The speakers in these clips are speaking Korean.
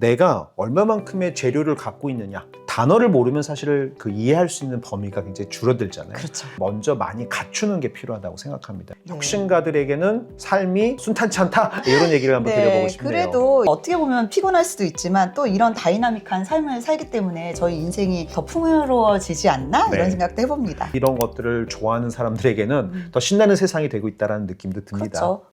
내가 얼마만큼의 재료를 갖고 있느냐, 단어를 모르면 사실 그 이해할 수 있는 범위가 굉장히 줄어들잖아요. 그렇죠. 먼저 많이 갖추는 게 필요하다고 생각합니다. 네. 혁신가들에게는 삶이 순탄치 않다, 이런 얘기를 한번 드려보고 싶네요. 그래도 어떻게 보면 피곤할 수도 있지만 또 이런 다이나믹한 삶을 살기 때문에 저희 인생이 더 풍요로워지지 않나? 네. 이런 생각도 해봅니다. 이런 것들을 좋아하는 사람들에게는 더 신나는 세상이 되고 있다는 느낌도 듭니다. 그렇죠.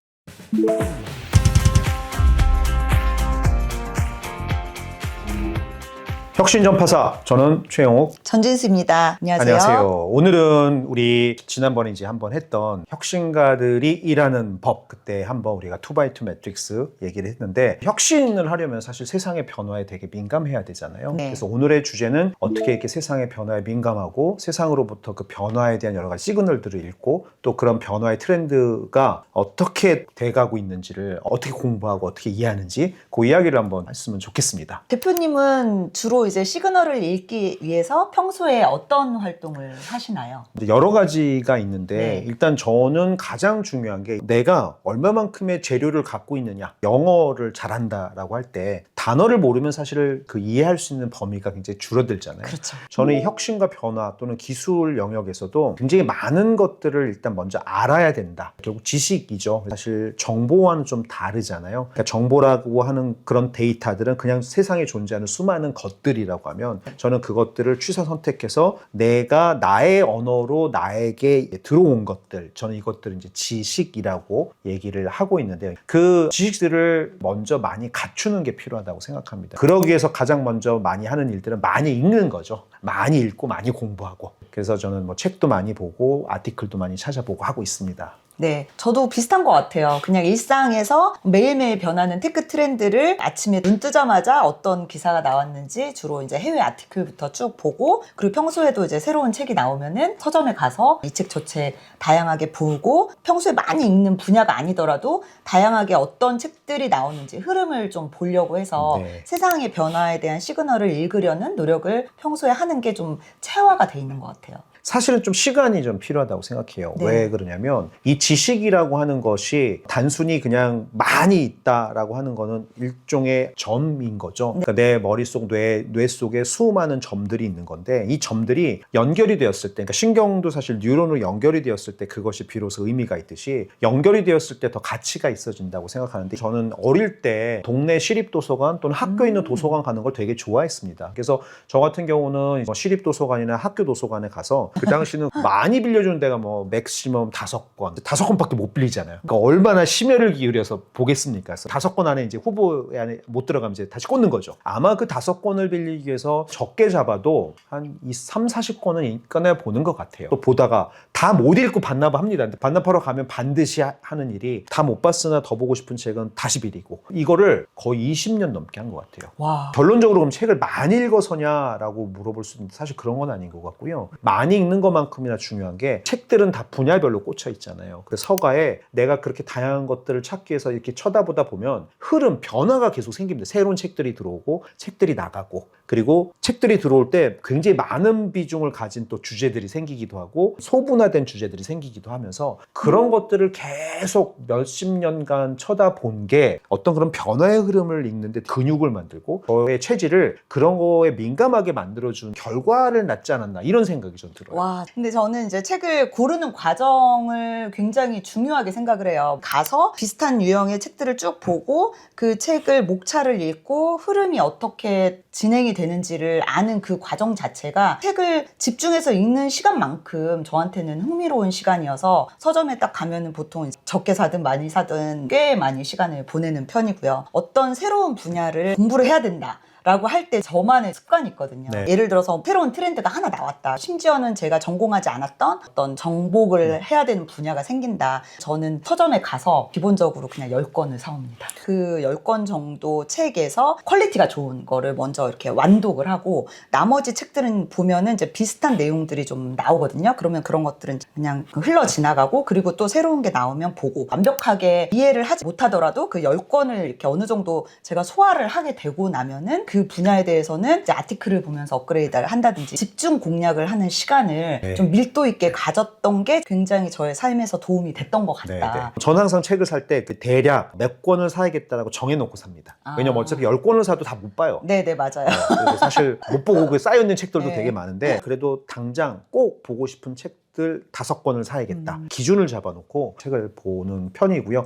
혁신전파사, 저는 최영욱. 전진수입니다. 안녕하세요. 안녕하세요. 오늘은 우리 지난번에 이제 한번 했던 혁신가들이 일하는 법, 그때 한번 우리가 2x2 매트릭스 얘기를 했는데, 혁신을 하려면 사실 세상의 변화에 되게 민감해야 되잖아요. 네. 그래서 오늘의 주제는 어떻게 이렇게 세상의 변화에 민감하고 세상으로부터 그 변화에 대한 여러 가지 시그널들을 읽고 또 그런 변화의 트렌드가 어떻게 돼가고 있는지를 어떻게 공부하고 어떻게 이해하는지 그 이야기를 한번 했으면 좋겠습니다. 대표님은 주로 이제 시그널을 읽기 위해서 평소에 어떤 활동을 하시나요? 여러 가지가 있는데 네. 일단 저는 가장 중요한 게 내가 얼마만큼의 재료를 갖고 있느냐. 영어를 잘한다라고 할 때 단어를 모르면 사실 그 이해할 수 있는 범위가 굉장히 줄어들잖아요. 그렇죠. 저는 이 혁신과 변화 또는 기술 영역에서도 굉장히 많은 것들을 일단 먼저 알아야 된다. 결국 지식이죠. 사실 정보와는 좀 다르잖아요. 그러니까 정보라고 하는 그런 데이터들은 그냥 세상에 존재하는 수많은 것들이라고 하면 저는 그것들을 취사 선택해서 내가 나의 언어로 나에게 들어온 것들, 저는 이것들을 이제 지식이라고 얘기를 하고 있는데, 그 지식들을 먼저 많이 갖추는 게 필요하다고 생각합니다. 그러기 위해서 가장 먼저 많이 하는 일들은 많이 읽는 거죠. 많이 읽고 많이 공부하고. 그래서 저는 뭐 책도 많이 보고 아티클도 많이 찾아보고 하고 있습니다. 네, 저도 비슷한 것 같아요. 그냥 일상에서 매일매일 변하는 테크 트렌드를 아침에 눈 뜨자마자 어떤 기사가 나왔는지 주로 이제 해외 아티클부터 쭉 보고, 그리고 평소에도 이제 새로운 책이 나오면은 서점에 가서 이 책 저 책 다양하게 보고, 평소에 많이 읽는 분야가 아니더라도 다양하게 어떤 책들이 나오는지 흐름을 좀 보려고 해서 네. 세상의 변화에 대한 시그널을 읽으려는 노력을 평소에 하는 게 좀 체화가 돼 있는 것 같아요. 사실은 좀 시간이 좀 필요하다고 생각해요. 네. 왜 그러냐면 이 지식이라고 하는 것이 단순히 그냥 많이 있다라고 하는 거는 일종의 점인 거죠. 네. 그러니까 내 머릿속 뇌 속에 수많은 점들이 있는 건데, 이 점들이 연결이 되었을 때, 그러니까 신경도 사실 뉴런으로 연결이 되었을 때 그것이 비로소 의미가 있듯이 연결이 되었을 때 더 가치가 있어진다고 생각하는데, 저는 어릴 때 동네 시립도서관 또는 학교에 있는 도서관 가는 걸 되게 좋아했습니다. 그래서 저 같은 경우는 뭐 시립도서관이나 학교 도서관에 가서 그 당시는 많이 빌려주는 데가 뭐 맥시멈 5권밖에 못 빌리잖아요. 그러니까 얼마나 심혈을 기울여서 보겠습니까? 그래서 5권 안에 이제 후보 안에 못 들어가면 이제 다시 꽂는 거죠. 아마 그 5권을 빌리기 위해서 적게 잡아도 한 30-40권은 꺼내 보는 것 같아요. 또 보다가 다 못 읽고 반납합니다. 근데 반납하러 가면 반드시 하는 일이 다 못 봤으나 더 보고 싶은 책은 다시 빌리고, 이거를 거의 20년 넘게 한 것 같아요. 와. 결론적으로 그럼 책을 많이 읽어서냐라고 물어볼 수 있는데 사실 그런 건 아닌 것 같고요. 많이 읽는 것만큼이나 중요한 게, 책들은 다 분야별로 꽂혀 있잖아요. 그 서가에 내가 그렇게 다양한 것들을 찾기 위해서 이렇게 쳐다보다 보면 흐름, 변화가 계속 생깁니다. 새로운 책들이 들어오고 책들이 나가고, 그리고 책들이 들어올 때 굉장히 많은 비중을 가진 또 주제들이 생기기도 하고 소분화된 주제들이 생기기도 하면서 그런 것들을 계속 몇십 년간 쳐다본 게 어떤 그런 변화의 흐름을 읽는데 근육을 만들고 저의 체질을 그런 거에 민감하게 만들어준 결과를 낳지 않았나, 이런 생각이 좀 들어요. 와, 근데 저는 이제 책을 고르는 과정을 굉장히 중요하게 생각을 해요. 가서 비슷한 유형의 책들을 쭉 보고 그 책을 목차를 읽고 흐름이 어떻게 진행이 되는지를 아는 그 과정 자체가 책을 집중해서 읽는 시간만큼 저한테는 흥미로운 시간이어서, 서점에 딱 가면은 보통 적게 사든 많이 사든 꽤 많이 시간을 보내는 편이고요. 어떤 새로운 분야를 공부를 해야 된다 라고 할 때 저만의 습관이 있거든요. 네. 예를 들어서 새로운 트렌드가 하나 나왔다. 심지어는 제가 전공하지 않았던 어떤 정복을 해야 되는 분야가 생긴다. 저는 서점에 가서 기본적으로 그냥 10권을 사옵니다. 그 10권 정도 책에서 퀄리티가 좋은 거를 먼저 이렇게 완독을 하고, 나머지 책들은 보면은 이제 비슷한 내용들이 좀 나오거든요. 그러면 그런 것들은 그냥 흘러 지나가고, 그리고 또 새로운 게 나오면 보고, 완벽하게 이해를 하지 못하더라도 그 10권을 이렇게 어느 정도 제가 소화를 하게 되고 나면은 그 그 분야에 대해서는 이제 아티클을 보면서 업그레이드를 한다든지 집중 공략을 하는 시간을 네. 좀 밀도 있게 가졌던 게 굉장히 저의 삶에서 도움이 됐던 것 같다. 네. 저는 항상 책을 살 때 그 대략 몇 권을 사야겠다라고 정해놓고 삽니다. 왜냐면 어차피 10권을 사도 다 못 봐요. 네네, 맞아요. 그리고 사실 못 보고 그 쌓여있는 책들도 네. 되게 많은데 그래도 당장 꼭 보고 싶은 책들 5권을 사야겠다. 기준을 잡아놓고 책을 보는 편이고요.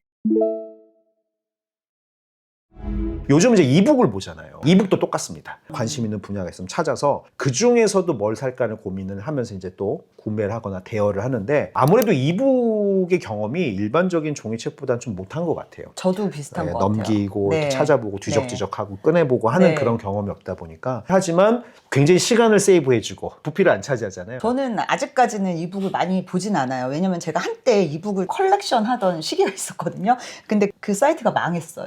요즘 이제 이북을 보잖아요. 이북도 똑같습니다. 관심 있는 분야가 있으면 찾아서 그 중에서도 뭘 살까를 고민을 하면서 이제 또 구매를 하거나 대여를 하는데 아무래도 이북의 경험이 일반적인 종이책보다는 좀 못한 것 같아요. 저도 비슷한 것 같아요. 넘기고 네. 이렇게 찾아보고 뒤적뒤적하고 꺼내보고 하는 네. 그런 경험이 없다 보니까 하지만 굉장히 시간을 세이브해주고 부피를 안 차지하잖아요. 저는 아직까지는 이북을 많이 보진 않아요. 왜냐면 제가 한때 이북을 컬렉션 하던 시기가 있었거든요. 근데 그 사이트가 망했어요.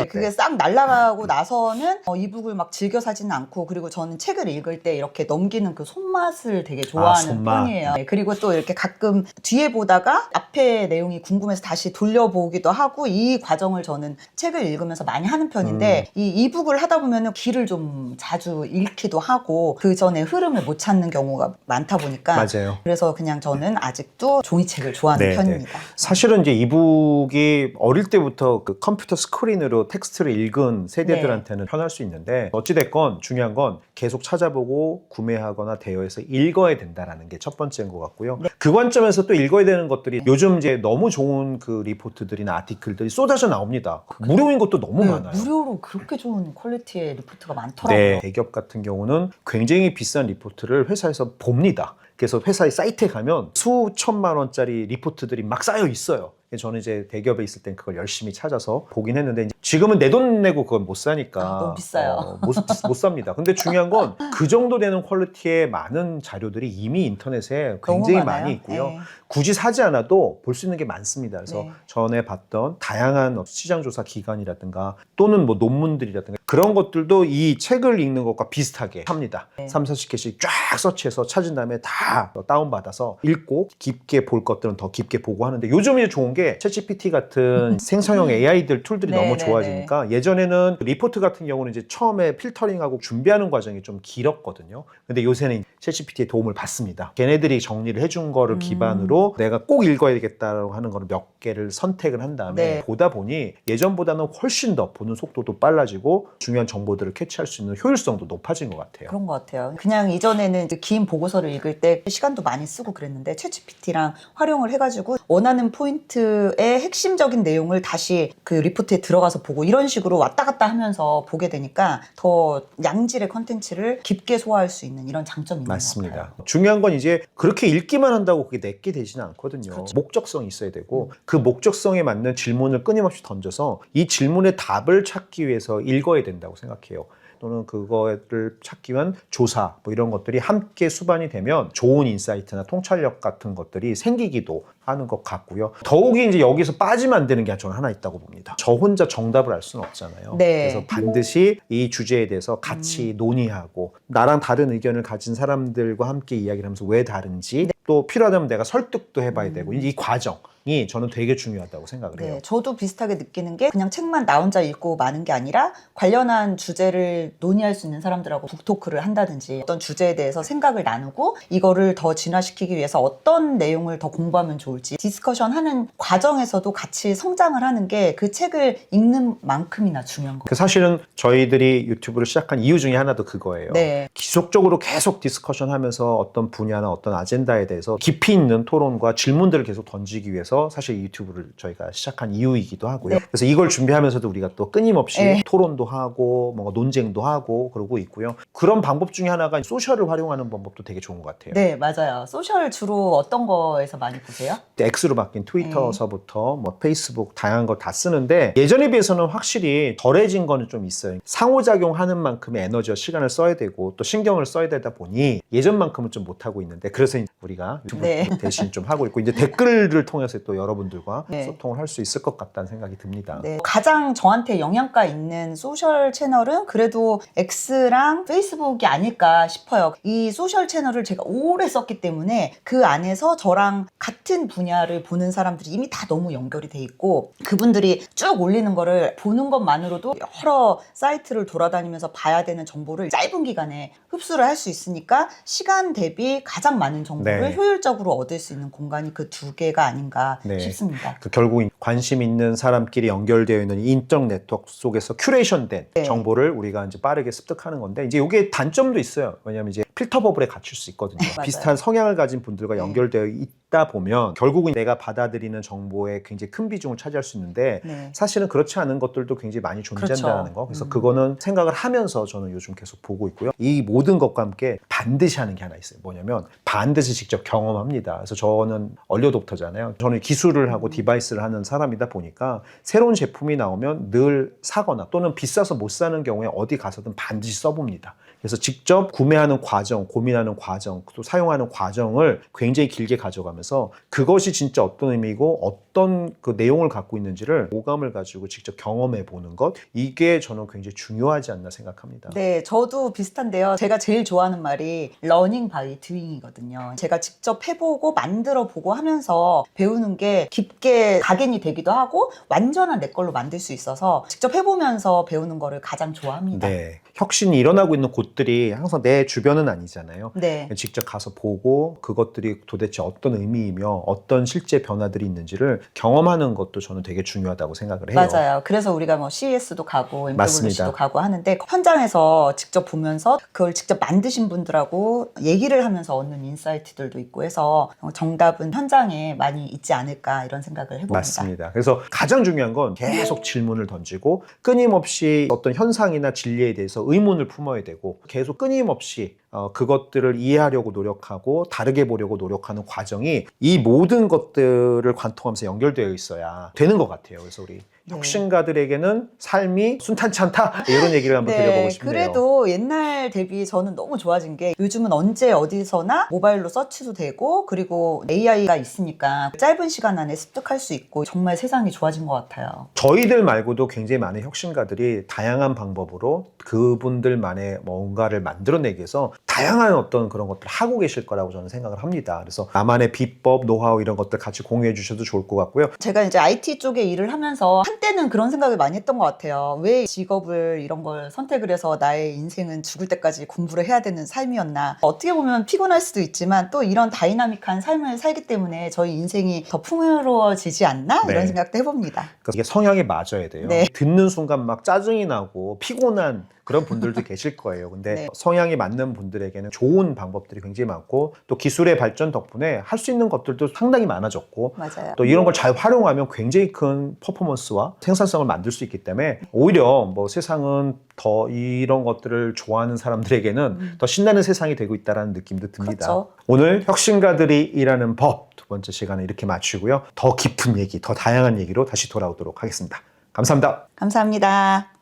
그게 싹 날아가고 나서는 이북을 막 즐겨 사지는 않고, 그리고 저는 책을 읽을 때 이렇게 넘기는 그 손맛을 되게 좋아하는 손맛. 편이에요. 네, 그리고 또 이렇게 가끔 뒤에 보다가 앞에 내용이 궁금해서 다시 돌려보기도 하고, 이 과정을 저는 책을 읽으면서 많이 하는 편인데 이 이북을 하다 보면은 길을 좀 자주 잃기도 하고 그 전에 흐름을 못 찾는 경우가 많다 보니까 맞아요. 그래서 그냥 저는 아직도 종이책을 좋아하는 네, 편입니다. 사실은 이제 이북이 어릴 때부터 그 컴퓨터 스크린으로 텍스트를 읽은 세대들한테는 편할 수 있는데 어찌됐건 중요한 건 계속 찾아보고 구매하거나 대여해서 읽어야 된다는 게 첫 번째인 것 같고요. 그 관점에서 또 읽어야 되는 것들이 요즘 이제 너무 좋은 그 리포트들이나 아티클들이 쏟아져 나옵니다. 무료인 것도 너무 많아요. 무료로 그렇게 좋은 퀄리티의 리포트가 많더라고요. 네, 대기업 같은 경우는 굉장히 비싼 리포트를 회사에서 봅니다. 그래서 회사의 사이트에 가면 수천만 원짜리 리포트들이 막 쌓여 있어요. 저는 이제 대기업에 있을 땐 그걸 열심히 찾아서 보긴 했는데 지금은 내 돈 내고 그걸 못 사니까 너무 비싸요. 못 삽니다. 근데 중요한 건 그 정도 되는 퀄리티의 많은 자료들이 이미 인터넷에 굉장히 많이 있고요. 네. 굳이 사지 않아도 볼 수 있는 게 많습니다. 그래서 네. 전에 봤던 다양한 시장조사 기관이라든가 또는 뭐 논문들이라든가 그런 것들도 이 책을 읽는 것과 비슷하게 합니다. 네. 3, 40개씩 쫙 서치해서 찾은 다음에 다 다운받아서 읽고 깊게 볼 것들은 더 깊게 보고 하는데 요즘 이제 좋은 게 챗GPT 같은 생성형 AI들 툴들이 네, 너무 네, 좋아지니까 예전에는 리포트 같은 경우는 이제 처음에 필터링하고 준비하는 과정이 좀 길었거든요. 근데 요새는 챗GPT의 도움을 받습니다. 걔네들이 정리를 해준 거를 기반으로 내가 꼭 읽어야 되겠다고 하는 거를 몇 개를 선택을 한 다음에 네. 보다 보니 예전보다는 훨씬 더 보는 속도도 빨라지고 중요한 정보들을 캐치할 수 있는 효율성도 높아진 것 같아요. 그런 것 같아요. 그냥 이전에는 이제 긴 보고서를 읽을 때 시간도 많이 쓰고 그랬는데 챗GPT랑 활용을 해가지고 원하는 포인트의 핵심적인 내용을 다시 그 리포트에 들어가서 보고 이런 식으로 왔다 갔다 하면서 보게 되니까 더 양질의 컨텐츠를 깊게 소화할 수 있는 이런 장점이 있는 것 맞습니다. 같아요. 중요한 건 이제 그렇게 읽기만 한다고 그게 내게 되지는 않거든요. 그렇죠. 목적성이 있어야 되고 그 목적성에 맞는 질문을 끊임없이 던져서 이 질문의 답을 찾기 위해서 읽어야 된다고 생각해요. 또는 그거를 찾기 위한 조사 뭐 이런 것들이 함께 수반이 되면 좋은 인사이트나 통찰력 같은 것들이 생기기도 하는 것 같고요. 더욱이 이제 여기서 빠지면 안 되는 게 저는 하나 있다고 봅니다. 저 혼자 정답을 알 수는 없잖아요. 네. 그래서 반드시 이 주제에 대해서 같이 논의하고 나랑 다른 의견을 가진 사람들과 함께 이야기를 하면서 왜 다른지 또 필요하다면 내가 설득도 해봐야 되고 이 과정이 저는 되게 중요하다고 생각을 해요. 네, 저도 비슷하게 느끼는 게 그냥 책만 나 혼자 읽고 마는 게 아니라 관련한 주제를 논의할 수 있는 사람들하고 북토크를 한다든지 어떤 주제에 대해서 생각을 나누고 이거를 더 진화시키기 위해서 어떤 내용을 더 공부하면 좋을지 디스커션 하는 과정에서도 같이 성장을 하는 게 그 책을 읽는 만큼이나 중요한 거. 사실은 저희들이 유튜브를 시작한 이유 중에 하나도 그거예요. 네. 지속적으로 계속 디스커션 하면서 어떤 분야나 어떤 아젠다에 대해서 깊이 있는 토론과 질문들을 계속 던지기 위해서 사실 유튜브를 저희가 시작한 이유이기도 하고요. 그래서 이걸 준비하면서도 우리가 또 끊임없이 토론도 하고 뭔가 논쟁도 하고 그러고 있고요. 그런 방법 중에 하나가 소셜을 활용하는 방법도 되게 좋은 것 같아요. 네, 맞아요. 소셜 주로 어떤 거에서 많이 보세요? X로 바뀐 트위터서부터 뭐 페이스북 다양한 거 다 쓰는데 예전에 비해서는 확실히 덜해진 거는 좀 있어요. 상호작용하는 만큼의 에너지와 시간을 써야 되고 또 신경을 써야 되다 보니 예전만큼은 좀 못하고 있는데 그래서 우리가 유튜브 대신 좀 하고 있고 이제 댓글을 통해서 또 여러분들과 소통을 할 수 있을 것 같다는 생각이 듭니다. 네. 가장 저한테 영향가 있는 소셜 채널은 그래도 X랑 페이스북이 아닐까 싶어요. 이 소셜 채널을 제가 오래 썼기 때문에 그 안에서 저랑 같은 분야를 보는 사람들이 이미 다 너무 연결이 돼 있고 그분들이 쭉 올리는 거를 보는 것만으로도 여러 사이트를 돌아다니면서 봐야 되는 정보를 짧은 기간에 흡수를 할 수 있으니까 시간 대비 가장 많은 정보를 네. 효율적으로 얻을 수 있는 공간이 그 두 개가 아닌가 네. 싶습니다. 결국 관심 있는 사람끼리 연결되어 있는 인적 네트워크 속에서 큐레이션된 네. 정보를 우리가 이제 빠르게 습득하는 건데 이제 이게 단점도 있어요. 왜냐하면 이제 필터 버블에 갇힐 수 있거든요. 맞아요. 비슷한 성향을 가진 분들과 네. 연결되어 있다 보면 결국은 내가 받아들이는 정보에 굉장히 큰 비중을 차지할 수 있는데 네. 사실은 그렇지 않은 것들도 굉장히 많이 존재한다는 그렇죠. 거. 그래서 그거는 생각을 하면서 저는 요즘 계속 보고 있고요. 이 모든 것과 함께 반드시 하는 게 하나 있어요. 뭐냐면 반드시 직접 경험합니다. 그래서 저는 얼리어독터잖아요. 저는 기술을 하고 디바이스를 하는 사람이다 보니까 새로운 제품이 나오면 늘 사거나 또는 비싸서 못 사는 경우에 어디 가서든 반드시 써봅니다. 그래서 직접 구매하는 과정, 고민하는 과정, 또 사용하는 과정을 굉장히 길게 가져가면서 그것이 진짜 어떤 의미고 어떤 그 내용을 갖고 있는지를 오감을 가지고 직접 경험해 보는 것, 이게 저는 굉장히 중요하지 않나 생각합니다. 네, 저도 비슷한데요. 제가 제일 좋아하는 말이 learning by doing이거든요. 제가 직접 해보고 만들어보고 하면서 배우는 게 깊게 각인이 되기도 하고 완전한 내 걸로 만들 수 있어서 직접 해보면서 배우는 거를 가장 좋아합니다. 네. 혁신이 일어나고 있는 곳들이 항상 내 주변은 아니잖아요. 네. 직접 가서 보고 그것들이 도대체 어떤 의미이며 어떤 실제 변화들이 있는지를 경험하는 것도 저는 되게 중요하다고 생각을 해요. 맞아요. 그래서 우리가 뭐 CES도 가고 MWC도 맞습니다. 가고 하는데 현장에서 직접 보면서 그걸 직접 만드신 분들하고 얘기를 하면서 얻는 인사이트들도 있고 해서 정답은 현장에 많이 있지 않을까 이런 생각을 해봅니다. 맞습니다. 그래서 가장 중요한 건 계속 질문을 던지고 끊임없이 어떤 현상이나 진리에 대해서 의문을 품어야 되고 계속 끊임없이 그것들을 이해하려고 노력하고 다르게 보려고 노력하는 과정이 이 모든 것들을 관통하면서 연결되어 있어야 되는 것 같아요. 그래서 우리 네. 혁신가들에게는 삶이 순탄치 않다 이런 얘기를 한번 드려보고 싶네요. 그래도 옛날 대비 저는 너무 좋아진 게 요즘은 언제 어디서나 모바일로 서치도 되고 그리고 AI가 있으니까 짧은 시간 안에 습득할 수 있고 정말 세상이 좋아진 것 같아요. 저희들 말고도 굉장히 많은 혁신가들이 다양한 방법으로 그분들만의 뭔가를 만들어내기 위해서 다양한 어떤 그런 것들을 하고 계실 거라고 저는 생각을 합니다. 그래서 나만의 비법, 노하우 이런 것들 같이 공유해 주셔도 좋을 것 같고요. 제가 이제 IT 쪽에 일을 하면서 한때는 그런 생각을 많이 했던 것 같아요. 왜 직업을 이런 걸 선택을 해서 나의 인생은 죽을 때까지 공부를 해야 되는 삶이었나. 어떻게 보면 피곤할 수도 있지만 또 이런 다이나믹한 삶을 살기 때문에 저희 인생이 더 풍요로워지지 않나? 네. 이런 생각도 해봅니다. 그러니까 이게 성향에 맞아야 돼요. 네. 듣는 순간 막 짜증이 나고 피곤한 그런 분들도 계실 거예요. 근데 네. 성향이 맞는 분들에게는 좋은 방법들이 굉장히 많고 또 기술의 발전 덕분에 할 수 있는 것들도 상당히 많아졌고 맞아요. 또 이런 걸 잘 활용하면 굉장히 큰 퍼포먼스와 생산성을 만들 수 있기 때문에 오히려 뭐 세상은 더 이런 것들을 좋아하는 사람들에게는 더 신나는 세상이 되고 있다는 느낌도 듭니다. 그렇죠. 오늘 혁신가들이 일하는 법 두 번째 시간을 이렇게 마치고요. 더 깊은 얘기, 더 다양한 얘기로 다시 돌아오도록 하겠습니다. 감사합니다. 감사합니다.